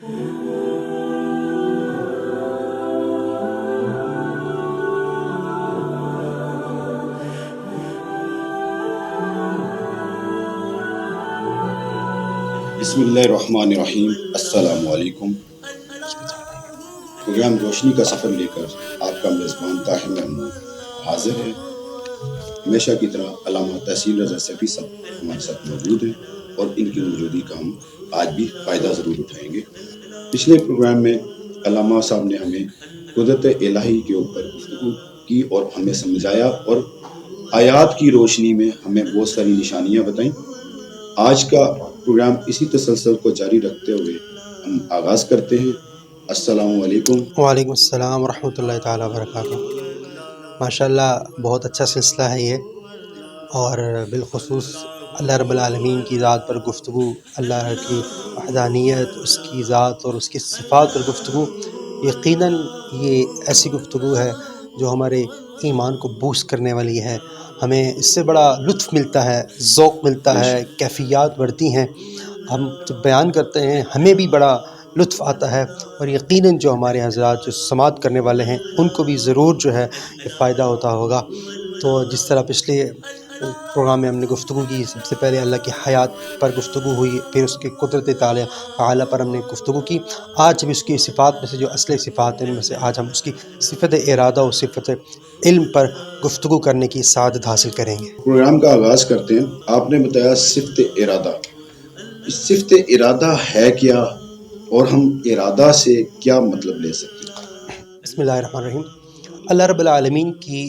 بسم اللہ الرحمن الرحیم، السلام علیکم۔ پروگرام روشنی کا سفر لے کر آپ کا میزبان طاہر محمود حاضر ہے۔ ہمیشہ کی طرح علامہ تحصیل رضا سیفی صاحب ہمارے ساتھ موجود ہیں اور ان کی موجودگی کا ہم آج بھی فائدہ ضرور اٹھائیں گے۔ پچھلے پروگرام میں علامہ صاحب نے ہمیں قدرت الہی کے اوپر گفتگو کی اور ہمیں سمجھایا اور آیات کی روشنی میں ہمیں بہت ساری نشانیاں بتائیں۔ آج کا پروگرام اسی تسلسل کو جاری رکھتے ہوئے ہم آغاز کرتے ہیں۔ السلام علیکم۔ وعلیکم السلام ورحمۃ اللہ تعالیٰ وبرکاتہ۔ ماشاء اللہ بہت اچھا سلسلہ ہے یہ، اور بالخصوص اللہ رب العالمین کی ذات پر گفتگو، اللہ کی وحدانیت، اس کی ذات اور اس کی صفات پر گفتگو، یقیناً یہ ایسی گفتگو ہے جو ہمارے ایمان کو بوسٹ کرنے والی ہے۔ ہمیں اس سے بڑا لطف ملتا ہے، ذوق ملتا ہے، کیفیات بڑھتی ہیں۔ ہم جب بیان کرتے ہیں ہمیں بھی بڑا لطف آتا ہے، اور یقیناً جو ہمارے حضرات جو سماعت کرنے والے ہیں ان کو بھی ضرور جو ہے یہ فائدہ ہوتا ہوگا۔ تو جس طرح پچھلے پروگرام میں ہم نے گفتگو کی، سب سے پہلے اللہ کی حیات پر گفتگو ہوئی، پھر اس کی قدرت تعالیٰ پر ہم نے گفتگو کی۔ آج بھی اس کی صفات میں سے جو اصل صفات ہیں ان میں سے آج ہم اس کی صفت ارادہ اور صفت علم پر گفتگو کرنے کی سعادت حاصل کریں گے۔ پروگرام کا آغاز کرتے ہیں۔ آپ نے بتایا صفت ارادہ۔ صفت ارادہ ہے کیا اور ہم ارادہ سے کیا مطلب لے سکتے ہیں؟ بسم اللہ الرحمن الرحیم۔ اللہ رب العالمین کی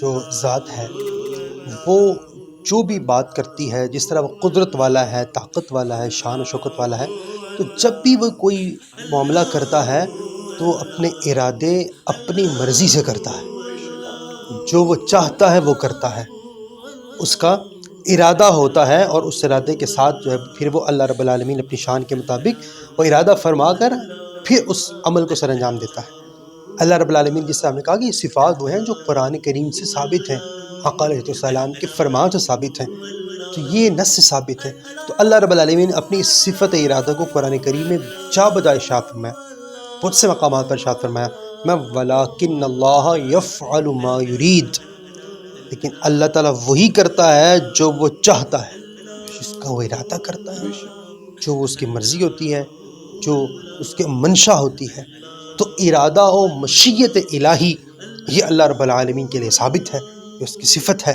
جو ذات ہے وہ جو بھی بات کرتی ہے، جس طرح وہ قدرت والا ہے، طاقت والا ہے، شان و شوکت والا ہے، تو جب بھی وہ کوئی معاملہ کرتا ہے تو اپنے ارادے اپنی مرضی سے کرتا ہے۔ جو وہ چاہتا ہے وہ کرتا ہے، اس کا ارادہ ہوتا ہے، اور اس ارادے کے ساتھ جو ہے پھر وہ اللہ رب العالمین اپنی شان کے مطابق وہ ارادہ فرما کر پھر اس عمل کو سر انجام دیتا ہے۔ اللہ رب العالمین جس سے ہم نے کہا کہ یہ صفات وہ ہیں جو قرآن کریم سے ثابت ہیں، آقا علیہ السلام کے فرمان سے ثابت ہیں، تو یہ نص سے ثابت ہے۔ تو اللہ رب العالمین اپنی صفت ارادہ کو قرآن کریم میں جا بجا ارشاد فرمایا، بہت سے مقامات پر ارشاد فرمایا، میں وَلَٰكِنَّ اللَّهَ يَفْعَلُ مَا يُرِيدُ، لیکن اللہ تعالیٰ وہی کرتا ہے جو وہ چاہتا ہے، جس کا وہ ارادہ کرتا ہے، جو اس کی مرضی ہوتی ہے، جو اس کے منشا ہوتی ہے۔ تو ارادہ و مشیت الہی یہ اللہ رب العالمین کے لیے ثابت ہے، یہ اس کی صفت ہے۔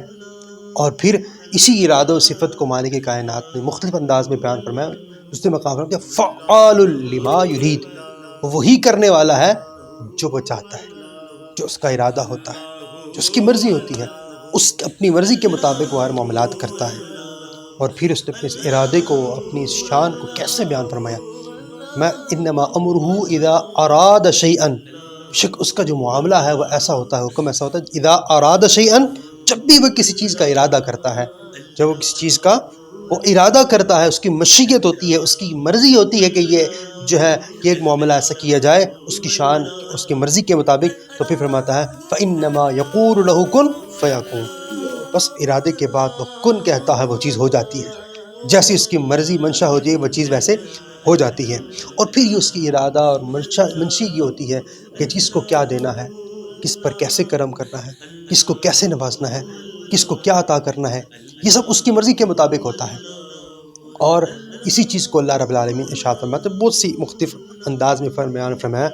اور پھر اسی ارادہ و صفت کو مالک کائنات نے مختلف انداز میں بیان فرمایا، دوسرے مقام پر کہ فعال لما یرید، وہی کرنے والا ہے جو وہ چاہتا ہے، جو اس کا ارادہ ہوتا ہے، جو اس کی مرضی ہوتی ہے، اس اپنی مرضی کے مطابق وہ ہر معاملات کرتا ہے۔ اور پھر اس نے اپنے اس ارادے کو، اپنی اس شان کو کیسے بیان فرمایا، میں انما امرہ اذا اراد شیئا، شک اس کا جو معاملہ ہے وہ ایسا ہوتا ہے، حکم ایسا ہوتا ہے، اذا اراد شیئا، جب بھی وہ کسی چیز کا ارادہ کرتا ہے، جب وہ کسی چیز کا وہ ارادہ کرتا ہے، اس کی مشیت ہوتی ہے، اس کی مرضی ہوتی ہے کہ یہ جو ہے یہ ایک معاملہ ایسا کیا جائے اس کی شان، اس کی مرضی کے مطابق، تو پھر فرماتا ہے فَإِنَّمَا يَقُولُ لَهُ كُن فَيَكُونُ، بس ارادے کے بعد وہ کن کہتا ہے وہ چیز ہو جاتی ہے، جیسی اس کی مرضی منشا ہو جائے وہ چیز ویسے ہو جاتی ہے۔ اور پھر یہ اس کی ارادہ اور منشی یہ ہوتی ہے کہ جس کو کیا دینا ہے، کس پر کیسے کرم کرنا ہے، کس کو کیسے نوازنا ہے، کس کو کیا عطا کرنا ہے، یہ سب اس کی مرضی کے مطابق ہوتا ہے۔ اور اسی چیز کو اللہ رب العالمین ارشاد فرماتے ہیں، بہت سی مختلف انداز میں بیان فرمایا۔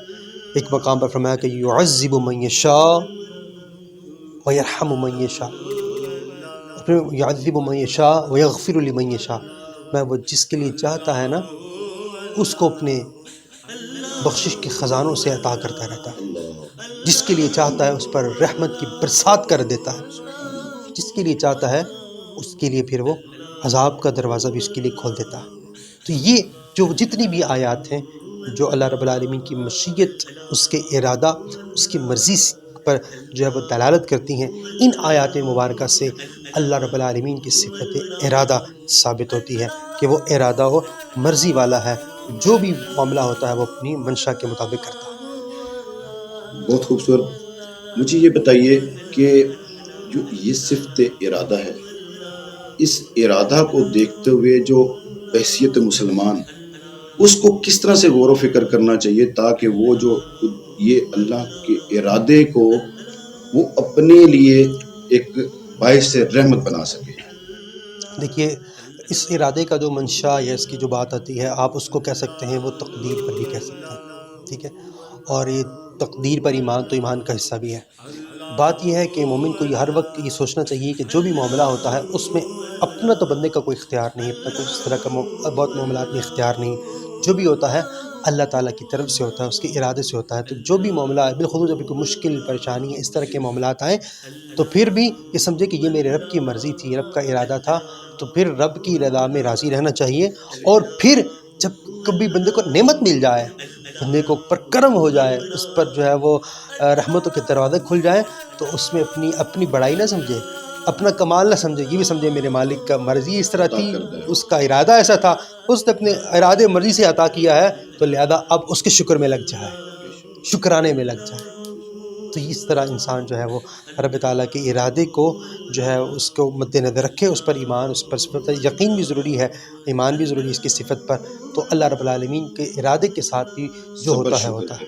ایک مقام پر فرمایا کہ یعذب من یشاء ویرحم من یشاء، یعذب من یشاء ویغفر لمن یشاء، میں وہ جس کے لیے چاہتا ہے نا اس کو اپنے بخشش کے خزانوں سے عطا کرتا رہتا ہے، جس کے لیے چاہتا ہے اس پر رحمت کی برسات کر دیتا ہے، جس کے لیے چاہتا ہے اس کے لیے پھر وہ عذاب کا دروازہ بھی اس کے لیے کھول دیتا ہے۔ تو یہ جو جتنی بھی آیات ہیں جو اللہ رب العالمین کی مشیت، اس کے ارادہ، اس کی مرضی پر جو ہے وہ دلالت کرتی ہیں، ان آیات مبارکہ سے اللہ رب العالمین کی صفت ارادہ ثابت ہوتی ہے کہ وہ ارادہ و مرضی والا ہے، جو بھی معاملہ ہوتا ہے وہ اپنی منشا کے مطابق کرتا ہے۔ بہت خوبصورت۔ مجھے یہ بتائیے کہ جو یہ صفت ارادہ ہے، اس ارادہ کو دیکھتے ہوئے جو بحیثیت مسلمان اس کو کس طرح سے غور و فکر کرنا چاہیے تاکہ وہ جو یہ اللہ کے ارادے کو وہ اپنے لیے ایک باعث رحمت بنا سکے؟ دیکھیے، اس ارادے کا جو منشا یا اس کی جو بات آتی ہے، آپ اس کو کہہ سکتے ہیں، وہ تقدیر پر بھی کہہ سکتے ہیں، ٹھیک ہے؟ اور یہ تقدیر پر ایمان تو ایمان کا حصہ بھی ہے۔ بات یہ ہے کہ مومن کو ہر وقت یہ سوچنا چاہیے کہ جو بھی معاملہ ہوتا ہے اس میں اپنا تو بندے کا کوئی اختیار نہیں، اپنا کوئی اس طرح کا بہت معاملات میں اختیار نہیں، جو بھی ہوتا ہے اللہ تعالیٰ کی طرف سے ہوتا ہے، اس کے ارادے سے ہوتا ہے۔ تو جو بھی معاملہ ہے، بالخصوص جب کوئی مشکل پریشانی ہے، اس طرح کے معاملات آئیں تو پھر بھی یہ سمجھے کہ یہ میرے رب کی مرضی تھی، رب کا ارادہ تھا، تو پھر رب کی رضا میں راضی رہنا چاہیے۔ اور پھر جب کبھی بندے کو نعمت مل جائے، بندے کو پر کرم ہو جائے، اس پر جو ہے وہ رحمتوں کے دروازے کھل جائیں، تو اس میں اپنی بڑائی نہ سمجھے، اپنا کمال نہ سمجھے، یہ بھی سمجھے میرے مالک کا مرضی اس طرح تھی، اس کا ارادہ ایسا تھا، اس نے اپنے ارادے مرضی سے عطا کیا ہے، تو لہذا اب اس کے شکر میں لگ جائے، شکرانے میں لگ جائے۔ تو اس طرح انسان جو ہے وہ رب تعالیٰ کے ارادے کو جو ہے اس کو مد نظر رکھے، اس پر ایمان، اس پر صفت یقین بھی ضروری ہے، ایمان بھی ضروری ہے اس کی صفت پر، تو اللہ رب العالمین کے ارادے کے ساتھ بھی جو ہوتا ہے ہوتا ہے۔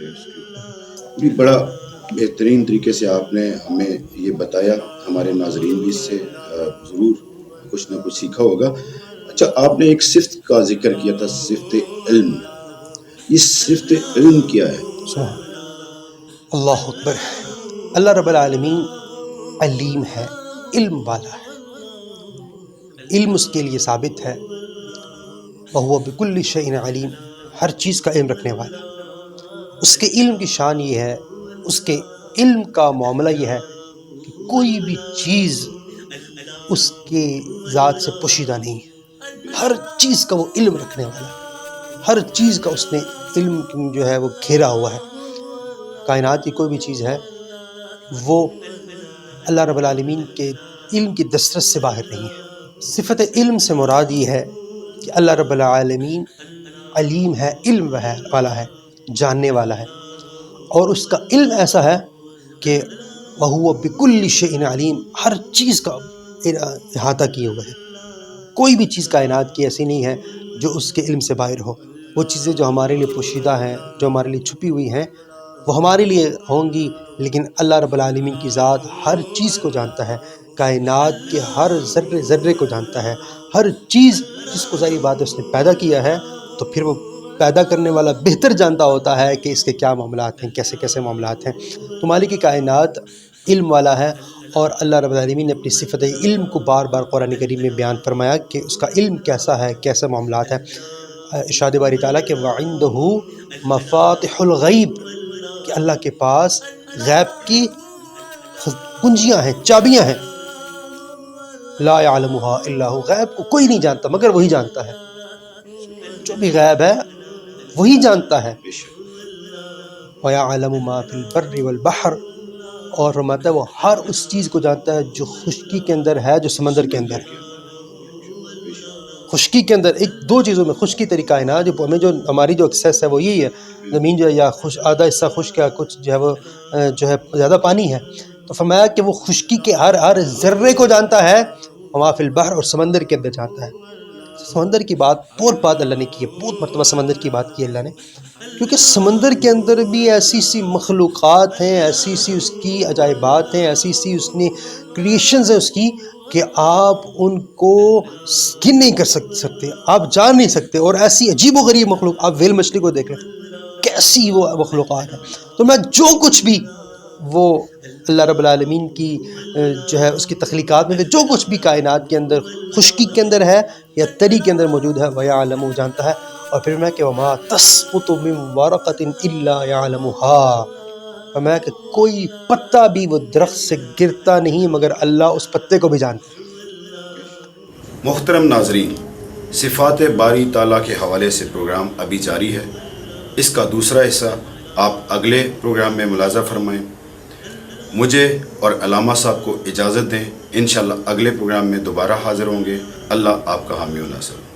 بھی بڑا بہترین طریقے سے آپ نے ہمیں یہ بتایا، ہمارے ناظرین بھی اس سے ضرور کچھ نہ کچھ سیکھا ہوگا۔ اچھا، آپ نے ایک صفت کا ذکر کیا تھا، صفت علم۔ یہ صفت علم کیا ہے؟ اللہ اکبر۔ اللہ رب العالمین علیم ہے، علم والا ہے، علم اس کے لیے ثابت ہے، وَهُوَ بِكُلِّ شَيْءٍ عَلِيمٌ، ہر چیز کا علم رکھنے والا۔ اس کے علم کی شان یہ ہے، اس کے علم کا معاملہ یہ ہے کہ کوئی بھی چیز اس کے ذات سے پوشیدہ نہیں ہے، ہر چیز کا وہ علم رکھنے والا ہے، ہر چیز کا اس نے علم جو ہے وہ گھیرا ہوا ہے۔ کائنات کی کوئی بھی چیز ہے وہ اللہ رب العالمین کے علم کی دسترس سے باہر نہیں ہے۔ صفت علم سے مراد یہ ہے کہ اللہ رب العالمین علیم ہے، علم والا ہے، جاننے والا ہے، اور اس کا علم ایسا ہے کہ وَهُوَ بِكُلِّ شَيْءٍ عَلِيمٌ، ہر چیز کا احاطہ کیے ہوئے ہے۔ کوئی بھی چیز کائنات کی ایسی نہیں ہے جو اس کے علم سے باہر ہو۔ وہ چیزیں جو ہمارے لیے پوشیدہ ہیں، جو ہمارے لیے چھپی ہوئی ہیں، وہ ہمارے لیے ہوں گی، لیکن اللہ رب العالمین کی ذات ہر چیز کو جانتا ہے، کائنات کے ہر ذرے ذرے کو جانتا ہے، ہر چیز جس کو ظاہری بات ہے اس نے پیدا کیا ہے، تو پھر وہ پیدا کرنے والا بہتر جانتا ہوتا ہے کہ اس کے کیا معاملات ہیں، کیسے کیسے معاملات ہیں۔ تو مالک کائنات علم والا ہے، اور اللہ رب العالمین نے اپنی صفت علم کو بار بار قرآن کریم میں بیان فرمایا کہ اس کا علم کیسا ہے، کیسے معاملات ہیں۔ ارشاد باری تعالیٰ کہ وَعِندَهُ مَفَاتِحُ الْغَيْبِ، کہ اللہ کے پاس غیب کی کنجیاں ہیں، چابیاں ہیں۔ لا يعلمها الا هو، غیب کو کوئی نہیں جانتا مگر وہی جانتا ہے، جو بھی غیب ہے وہی جانتا ہے۔ وَيَعْلَمُ مَا فِي الْبَرِّ وَالْبَحْرِ، اور فرماتا ہے وہ ہر اس چیز کو جانتا ہے جو خشکی کے اندر ہے، جو سمندر کے اندر ہے۔ خشکی کے اندر دو چیزوں میں، خشکی طریقہ ہے نا، جو ہمیں جو ہماری جو ایکسیس ہے وہ یہی ہے، زمین جو ہے یا آدھا حصہ خشک ہے، کچھ جو ہے وہ جو ہے زیادہ پانی ہے، تو فرمایا کہ وہ خشکی کے ہر ذرے کو جانتا ہے، وما فی البحر، اور سمندر کے اندر جانتا ہے۔ سمندر کی بات اللہ نے کی ہے، بہت مرتبہ سمندر کی بات کی اللہ نے، کیونکہ سمندر کے اندر بھی ایسی سی مخلوقات ہیں، ایسی سی اس کی عجائبات ہیں، ایسی سی اس نے کریشنز ہیں اس کی، کہ آپ ان کو گن نہیں کر سکتے، آپ جان نہیں سکتے، اور ایسی عجیب و غریب مخلوق، آپ ویل مچھلی کو دیکھ لیں کیسی وہ مخلوقات ہیں۔ تو میں جو کچھ بھی وہ اللہ رب العالمین کی جو ہے اس کی تخلیقات میں جو کچھ بھی کائنات کے اندر خشکی کے اندر ہے یا تری کے اندر موجود ہے، وَيَعْلَمُ، جانتا ہے۔ اور پھر میں کہ وَمَا تَسْقُطُ مِن وَرَقَةٍ إِلَّا يَعْلَمُهَا، اور میں کہ کوئی پتا بھی وہ درخت سے گرتا نہیں مگر اللہ اس پتے کو بھی جانتا ہے۔ محترم ناظرین، صفات باری تعالیٰ کے حوالے سے پروگرام ابھی جاری ہے، اس کا دوسرا حصہ آپ اگلے پروگرام میں ملاحظہ فرمائیں۔ مجھے اور علامہ صاحب کو اجازت دیں، انشاءاللہ اگلے پروگرام میں دوبارہ حاضر ہوں گے۔ اللہ آپ کا حامی و ناصر۔